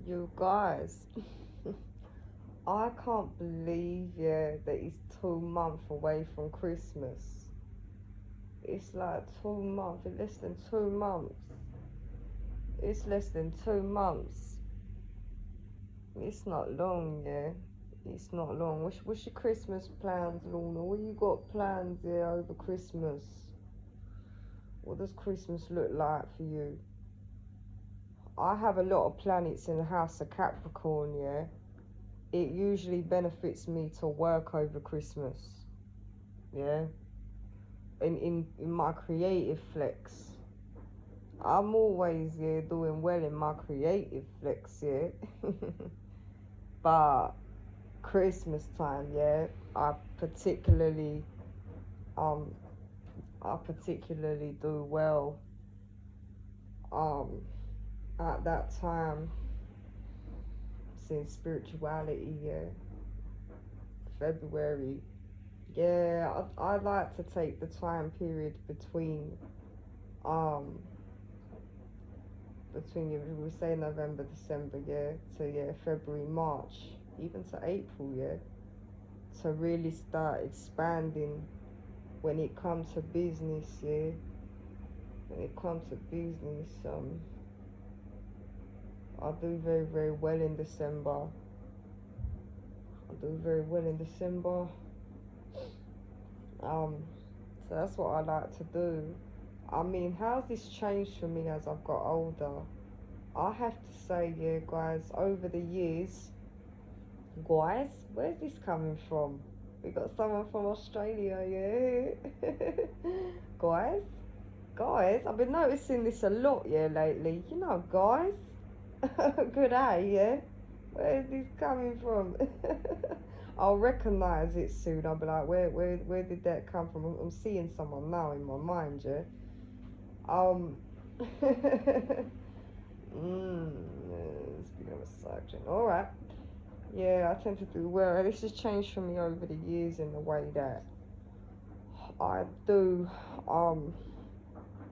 You guys, I can't believe, yeah, that it's 2 months away from Christmas. It's like 2 months, it's less than 2 months. It's less than 2 months. It's not long, yeah. It's not long. What's your Christmas plans, Lorna? What you got planned, yeah, over Christmas? What does Christmas look like for you? I have a lot of planets in the house of Capricorn, yeah. It usually benefits me to work over Christmas, yeah. In my creative flex, I'm always, yeah, doing well in my creative flex, yeah. But Christmas time, yeah, I particularly um I particularly do well um at that time, since spirituality, yeah. February, yeah, I like to take the time period um between, we say November, December, yeah, to, yeah, February, March, even to April, yeah, to really start expanding when it comes to business, yeah. When it comes to business, I do very, very well in December. I do very well in December. Um, so that's what I like to do. I mean, how's this changed for me as I've got older? I have to say, yeah, guys, over the years, guys, where's this coming from? We got someone from Australia, yeah. Guys, guys, I've been noticing this a lot, yeah, lately. You know, guys. Good eye, yeah. Where is this coming from? I'll recognise it soon. I'll be like, where did that come from? I'm seeing someone now in my mind, yeah. Um. Speaking of a subject, all right. Yeah, I tend to do well. This has changed for me over the years in the way that I do. Um,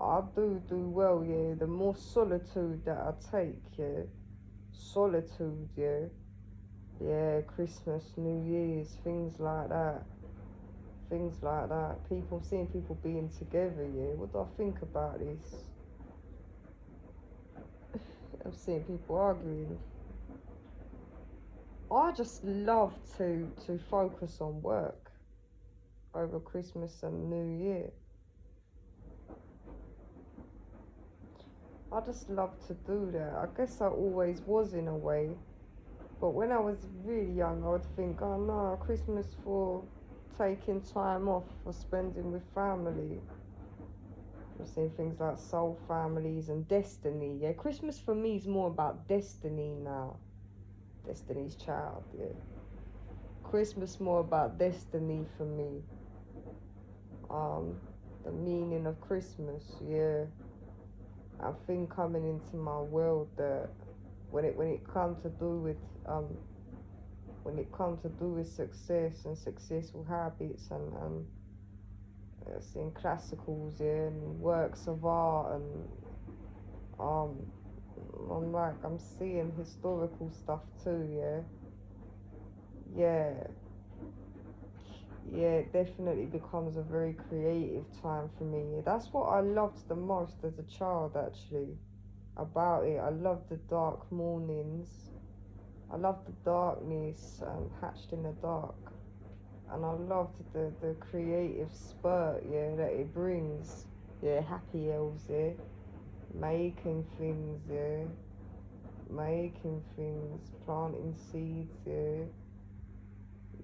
I do well. Yeah, the more solitude that I take. Yeah, solitude. Yeah. Yeah, Christmas, New Year's, things like that. Things like that. People, seeing people being together, yeah. What do I think about this? I'm seeing people arguing. I just love to focus on work over Christmas and New Year. I just love to do that. I guess I always was in a way. But when I was really young, I would think, oh no, Christmas for taking time off, for spending with family. I've seen things like soul families and destiny. Yeah, Christmas for me is more about destiny now. Destiny's Child, yeah. Christmas more about destiny for me. Um, the meaning of Christmas, yeah. I think coming into my world that when it comes to do with when it comes to do with success and successful habits and seeing classicals, yeah, and works of art, and um I'm seeing historical stuff too, yeah. Yeah, yeah, it definitely becomes a very creative time for me. That's what I loved the most as a child, actually, about it. I loved the dark mornings. I loved the darkness, hatched in the dark. And I loved the creative spurt, yeah, that it brings. Yeah, happy elves, yeah. Making things, yeah. Making things, planting seeds, yeah.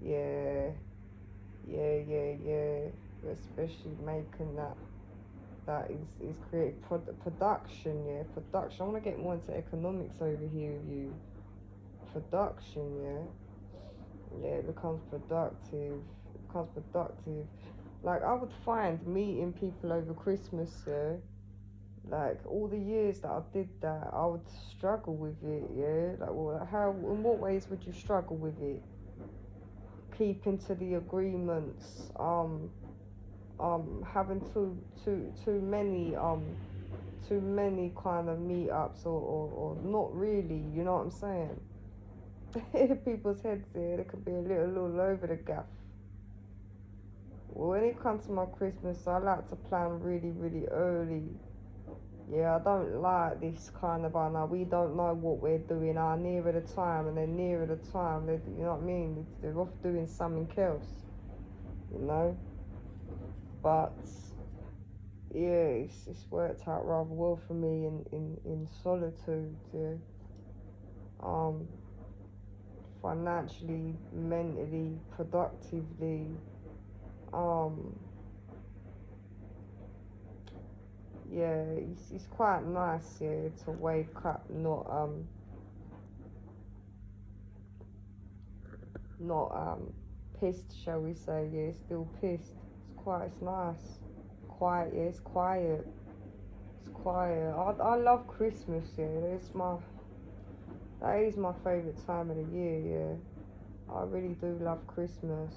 Yeah, yeah. Especially making that is creative production, yeah. Production. I want to get more into economics over here with you. Production, yeah. Yeah, it becomes productive. It becomes productive. Like, I would find meeting people over Christmas, yeah. Like, all the years that I did that, I would struggle with it, yeah. Like, well, how, in what ways would you struggle with it? Keeping to the agreements, having too many too many kind of meetups or not really, you know what I'm saying? People's heads here, they could be a little all over the gaff. Well, when it comes to my Christmas, I like to plan really, really early. Yeah, I don't like this kind of, oh no, we don't know what we're doing, nearer the time, and then nearer the time, you know what I mean? They're off doing something else, you know? But, yeah, it's worked out rather well for me in solitude, yeah. Financially, mentally, productively, yeah, it's quite nice, yeah, to wake up not pissed, shall we say? Yeah, still pissed. It's nice. Quiet, yeah, it's quiet. It's quiet. I love Christmas, yeah. That is my favourite time of the year, yeah. I really do love Christmas.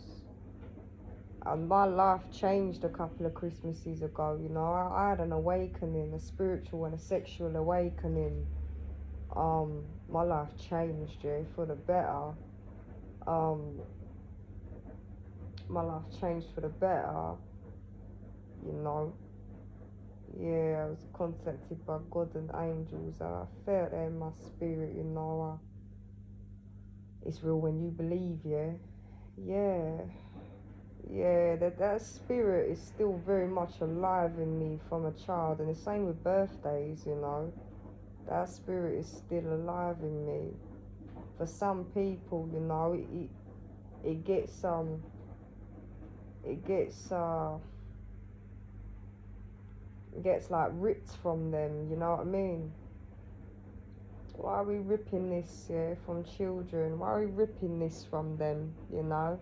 And my life changed a couple of Christmases ago, you know. I had an awakening, a spiritual and a sexual awakening. My life changed, yeah, for the better. Um, my life changed for the better, you know. Yeah, I was contacted by God and angels, and I felt it in my spirit, you know. It's real when you believe, yeah. Yeah, yeah, that spirit is still very much alive in me from a child, and the same with birthdays, you know. That spirit is still alive in me. For some people, you know, it gets it gets gets like ripped from them, you know what I mean? Why are we ripping this, yeah, from children? Why are we ripping this from them, you know?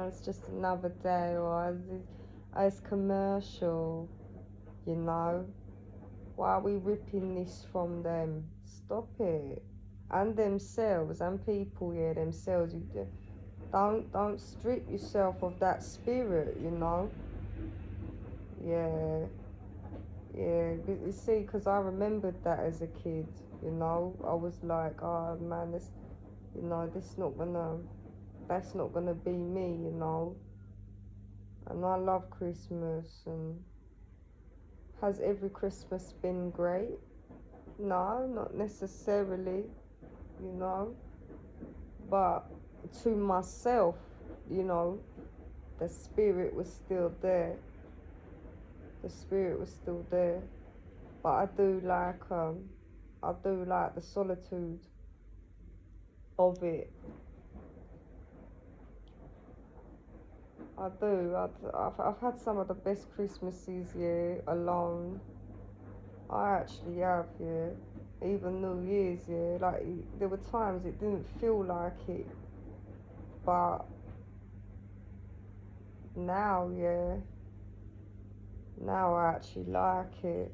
It's just another day, or it's commercial, you know? Why are we ripping this from them? Stop it. And themselves, and people, yeah, themselves. Don't strip yourself of that spirit, you know? Yeah. Yeah, you see, because I remembered that as a kid, you know. I was like, oh man, you know, that's not gonna be me, you know. And I love Christmas, and has every Christmas been great? No, not necessarily, you know. But to myself, you know, the spirit was still there. The spirit was still there. But I do like the solitude of it. I do. I've had some of the best Christmases, yeah, alone. I actually have, yeah. Even New Year's, yeah. Like, there were times it didn't feel like it. But now, yeah. Now I actually like it.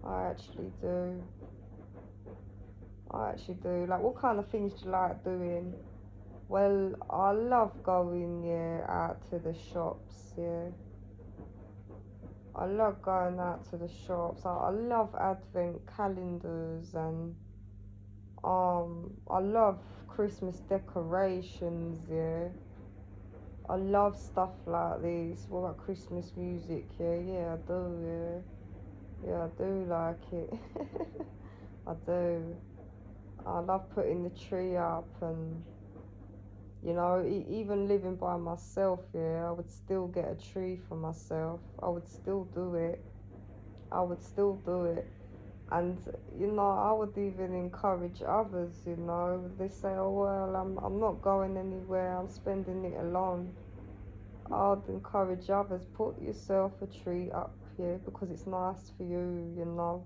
I actually do. I actually do. Like, what kind of things do you like doing? Well, I love going, yeah, out to the shops, yeah. I love going out to the shops. I love advent calendars, and I love Christmas decorations, yeah. I love stuff like this. What about Christmas music? Yeah, yeah, I do, yeah. Yeah, I do like it. I do. I love putting the tree up, and you know, even living by myself, yeah, I would still get a tree for myself. I would still do it. I would still do it. And, you know, I would even encourage others, you know. They say, oh, well, I'm not going anywhere. I'm spending it alone. I'd encourage others, put yourself a tree up here because it's nice for you, you know.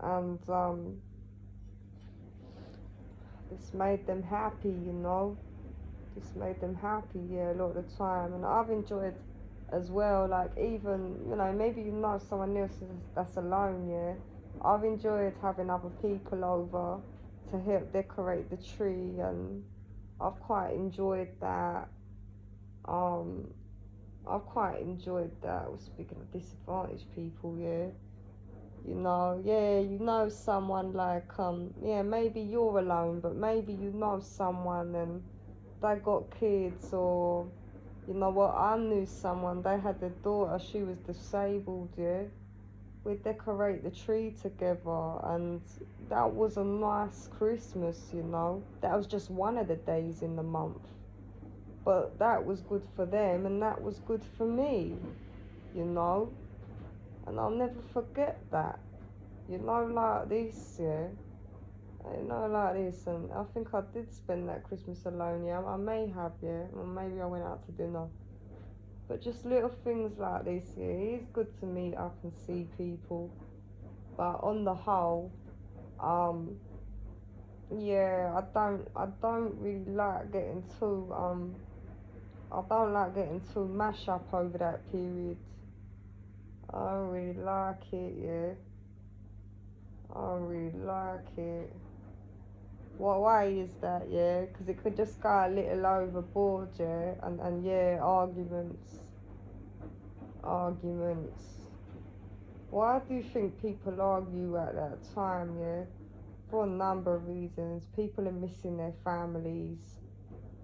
And this made them happy, you know. This made them happy, yeah, a lot of the time. And I've enjoyed as well, like, even, you know, maybe you know someone else that's alone, yeah. I've enjoyed having other people over to help decorate the tree, and I've quite enjoyed that. Um, I've quite enjoyed that. Well, speaking of disadvantaged people, yeah. You know, yeah, you know someone like, yeah, maybe you're alone, but maybe you know someone and they got kids, or, you know what, I knew someone, they had a daughter, she was disabled, yeah. We'd decorate the tree together, and that was a nice Christmas, you know. That was just one of the days in the month. But that was good for them, and that was good for me, you know. And I'll never forget that. You know, like this, yeah. You know, like this, and I think I did spend that Christmas alone, yeah. I may have, yeah. Or maybe I went out to dinner. But just little things like this, yeah. It is good to meet up and see people. But on the whole, um, yeah, I don't really like getting too, I don't like getting too mashed up over that period. I don't really like it, yeah. I don't really like it. What way is that, yeah? Because it could just go a little overboard, yeah? And yeah, arguments. Why do you think people argue at that time, yeah? For a number of reasons. People are missing their families.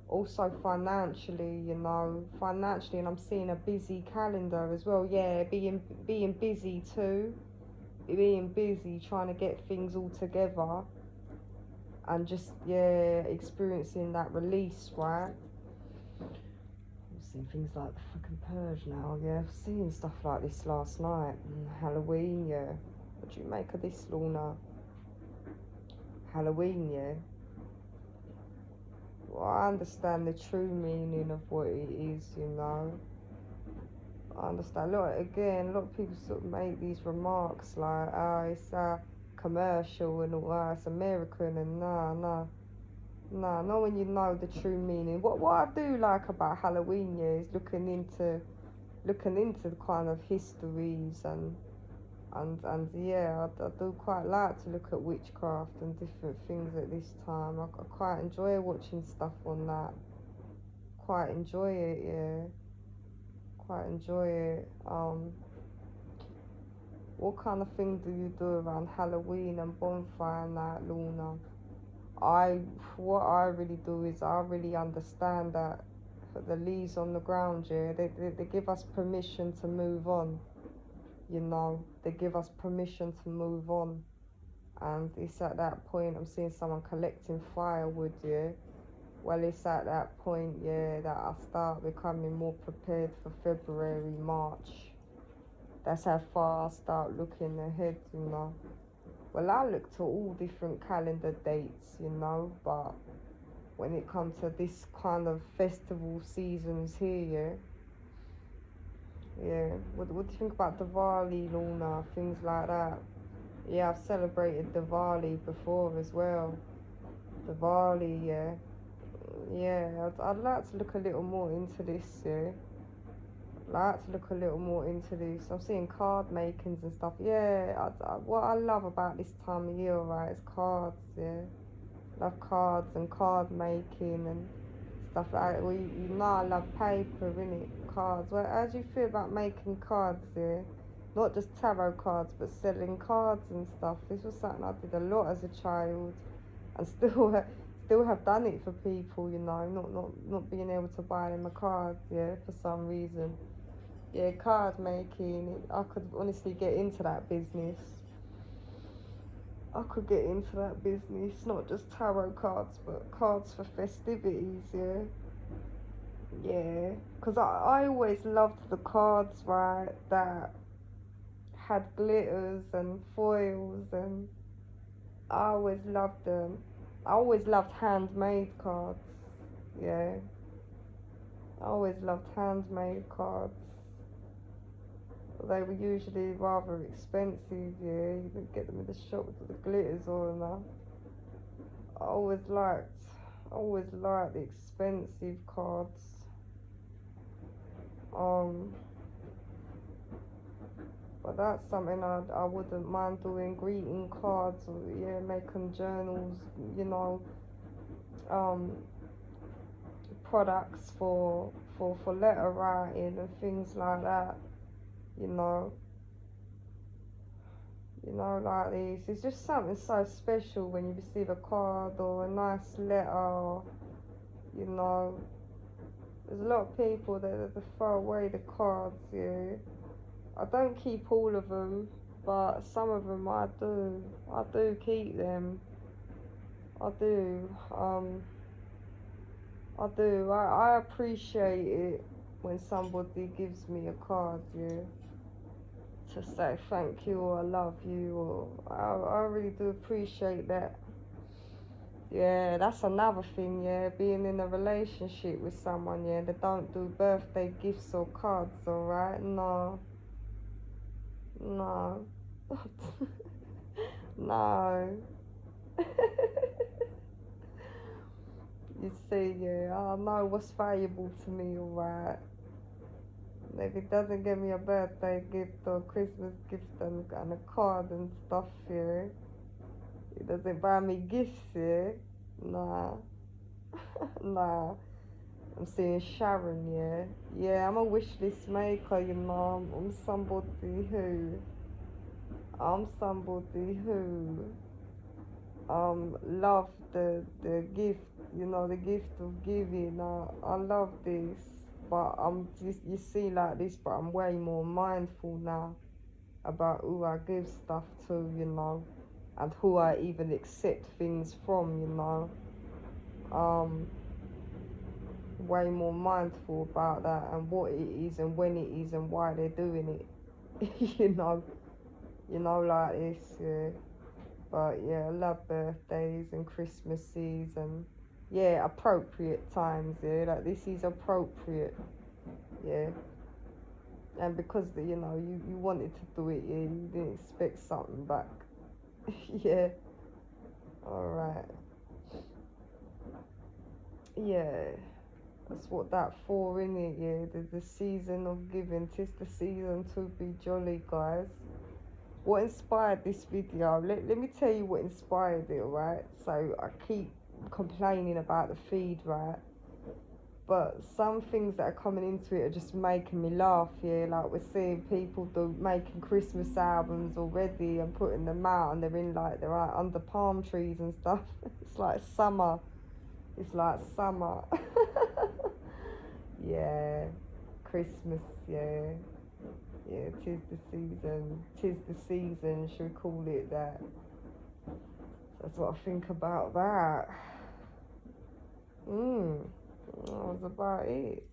Also financially, you know, financially, and I'm seeing a busy calendar as well, yeah, being busy too. Being busy, trying to get things all together. And just, yeah, experiencing that release, right? I've seen things like the fucking Purge now, yeah. I've seen stuff like this last night. Halloween, yeah. What do you make of this, Lorna? Halloween, yeah. Well, I understand the true meaning of what it is, you know. I understand. Look, again, a lot of people sort of make these remarks like, oh, it's commercial and all that, it's American, and nah. No, not when you know the true meaning. What I do like about Halloween, yeah, is looking into the kind of histories, and yeah, I do quite like to look at witchcraft and different things at this time. I quite enjoy watching stuff on that. Quite enjoy it, yeah. Quite enjoy it. What kind of thing do you do around Halloween and bonfire night, Lorna? What I really do is I really understand that the leaves on the ground, yeah, they give us permission to move on, you know. They give us permission to move on. And it's at that point, I'm seeing someone collecting firewood, yeah. Well, it's at that point, yeah, that I start becoming more prepared for February, March. That's how far I start looking ahead, you know. Well, I look to all different calendar dates, you know, but when it comes to this kind of festival seasons here, yeah. What do you think about Diwali, Lorna, things like that? Yeah, I've celebrated Diwali before as well. Diwali, yeah. Yeah, I'd like to look a little more into this, yeah. I'd like to look a little more into this. I'm seeing card makings and stuff. Yeah, what I love about this time of year, right, is cards, yeah. Love cards and card making and stuff like that. Well, you know I love paper, innit? Cards. Well, how do you feel about making cards, yeah? Not just tarot cards, but selling cards and stuff. This was something I did a lot as a child, and still have done it for people, you know. Not being able to buy them a card, yeah, for some reason. Yeah, card making. I could honestly get into that business. I could get into that business, not just tarot cards, but cards for festivities, yeah. Yeah, because I always loved the cards, right, that had glitters and foils, and I always loved them. I always loved handmade cards, yeah. I always loved handmade cards. They were usually rather expensive, yeah. You could get them in the shop with the glitters on and that. I always liked the expensive cards. Um, but that's something I wouldn't mind doing, greeting cards, or yeah, making journals, you know, um, products for for letter writing and things like that, you know. You know, like this. It's just something so special when you receive a card or a nice letter, you know. There's a lot of people that throw away the cards, yeah. I don't keep all of them, but some of them I do. I do keep them. I do. I do. I appreciate it when somebody gives me a card, yeah, to say thank you or I love you, or I really do appreciate that. Yeah, that's another thing, yeah, being in a relationship with someone, yeah, that don't do birthday gifts or cards, alright? No. No. No. You see, yeah, I know what's valuable to me, alright? If it doesn't give me a birthday gift or Christmas gift and a card and stuff, yeah, it doesn't buy me gifts, yeah, nah. Nah. I'm seeing Sharon, yeah. Yeah, I'm a wish list maker, you know. I'm somebody who love the gift, you know, the gift of giving. I love this, but I'm just, you see, like this, but I'm way more mindful now about who I give stuff to, you know, and who I even accept things from, you know. Way more mindful about that and what it is and when it is and why they're doing it. You know, like this, yeah. But yeah, I love birthdays and Christmases and yeah, appropriate times, yeah. Like this is appropriate, yeah. And because you know you wanted to do it, yeah, you didn't expect something back. Yeah. Alright. Yeah. That's what that for, innit? Yeah, the season of giving. 'Tis the season to be jolly, guys. What inspired this video? Let me tell you what inspired it, right? So I keep complaining about the feed, right? But some things that are coming into it are just making me laugh, yeah. Like we're seeing people making Christmas albums already and putting them out, and they're like under palm trees and stuff. It's like summer. It's like summer. Yeah, Christmas, yeah. Yeah, 'tis the season. 'Tis the season, should we call it that? That's what I think about that. That was about it.